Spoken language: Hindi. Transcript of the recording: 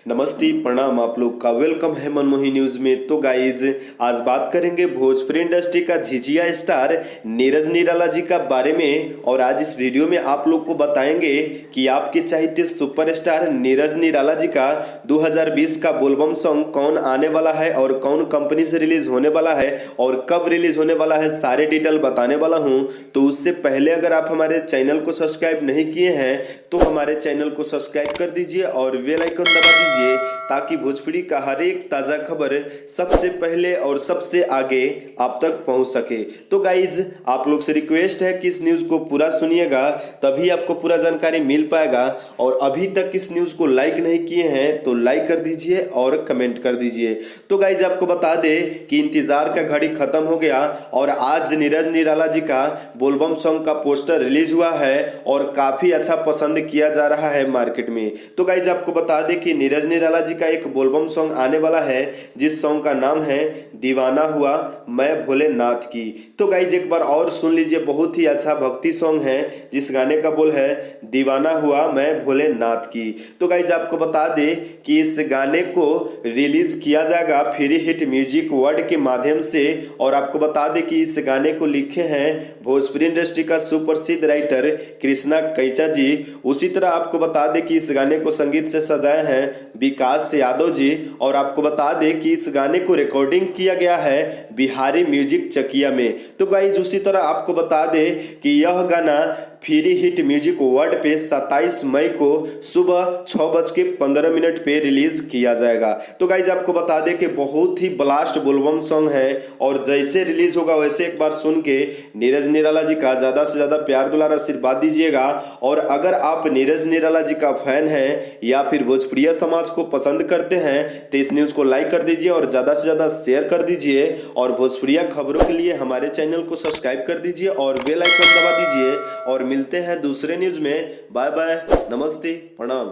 नमस्ते प्रणाम, आप लोग का वेलकम है मनमोही न्यूज में। तो गाइज आज बात करेंगे भोजपुरी इंडस्ट्री का झिझिया स्टार नीरज निराला जी का बारे में। और आज इस वीडियो में आप लोग को बताएंगे कि आपके चाहते सुपरस्टार नीरज निराला जी का 2020 का बोलबम सॉन्ग कौन आने वाला है और कौन कंपनी से रिलीज होने वाला है और कब रिलीज होने वाला है, सारे डिटेल बताने वाला हूं। तो उससे पहले अगर आप हमारे चैनल को सब्सक्राइब नहीं किए हैं तो हमारे चैनल को सब्सक्राइब कर दीजिए और बेल आइकन दबा दीजिए ताकि भोजपुरी का हर एक ताज़ा खबर सबसे पहले और सबसे आगे आप तक पहुंच सके। तो गाइज आप लोग से रिक्वेस्ट है कि इस न्यूज़ को पूरा सुनिएगा, तभी आपको पूरा जानकारी मिल पाएगा। और अभी तक इस न्यूज़ को लाइक नहीं किए हैं तो लाइक कर दीजिए और कमेंट कर दीजिए। तो गाइज आपको बता दे कि इंतजार का घड़ी खत्म हो गया और आज नीरज निराला जी का बोलबम सॉन्ग का पोस्टर रिलीज हुआ है और काफ़ी अच्छा पसंद किया जा रहा है मार्केट में। तो गाइज आपको बता दें कि नीरज निराला जी का एक बोलबम सॉन्ग आने वाला है जिस सॉन्ग का नाम है दीवाना हुआ मैं भोलेनाथ की। तो गाइज एक बार और सुन लीजिए, बहुत ही अच्छा भक्ति सॉन्ग है जिस गाने का बोल है दीवाना हुआ मैं भोलेनाथ की। तो गाइज आपको बता दें कि इस गाने को रिलीज किया जाएगा फ्री हिट म्यूजिक वर्ल्ड के माध्यम से। और आपको बता दें कि इस गाने को लिखे हैं भोजपुरी इंडस्ट्री का सुप्रसिद्ध राइटर कृष्णा कैचा जी। उसी तरह आपको बता दें कि इस गाने को संगीत से सजाए हैं विकास यादव जी। और आपको बता दें कि इस गाने को रिकॉर्डिंग किया गया है बिहारी म्यूजिक चकिया में। तो गाइज उसी तरह आपको बता दें कि यह गाना फ्री हिट म्यूजिक वर्ल्ड पे 27 मई को सुबह 6:15 पे रिलीज किया जाएगा। तो गाइज आपको बता दें कि बहुत ही ब्लास्ट बोलबम सॉन्ग है और जैसे रिलीज होगा वैसे एक बार सुन के नीरज निराला जी का ज़्यादा से ज़्यादा प्यार दुलार आशीर्वाद दीजिएगा। और अगर आप नीरज निराला जी का फैन हैं या फिर भोजपुरिया समाज को पसंद करते हैं तो इस न्यूज़ को लाइक कर दीजिए और ज़्यादा से ज़्यादा शेयर कर दीजिए। और भोजपुरिया खबरों के लिए हमारे चैनल को सब्सक्राइब कर दीजिए और बेल आइकन दबा दीजिए। और मिलते हैं दूसरे न्यूज़ में। बाय बाय, नमस्ते, प्रणाम।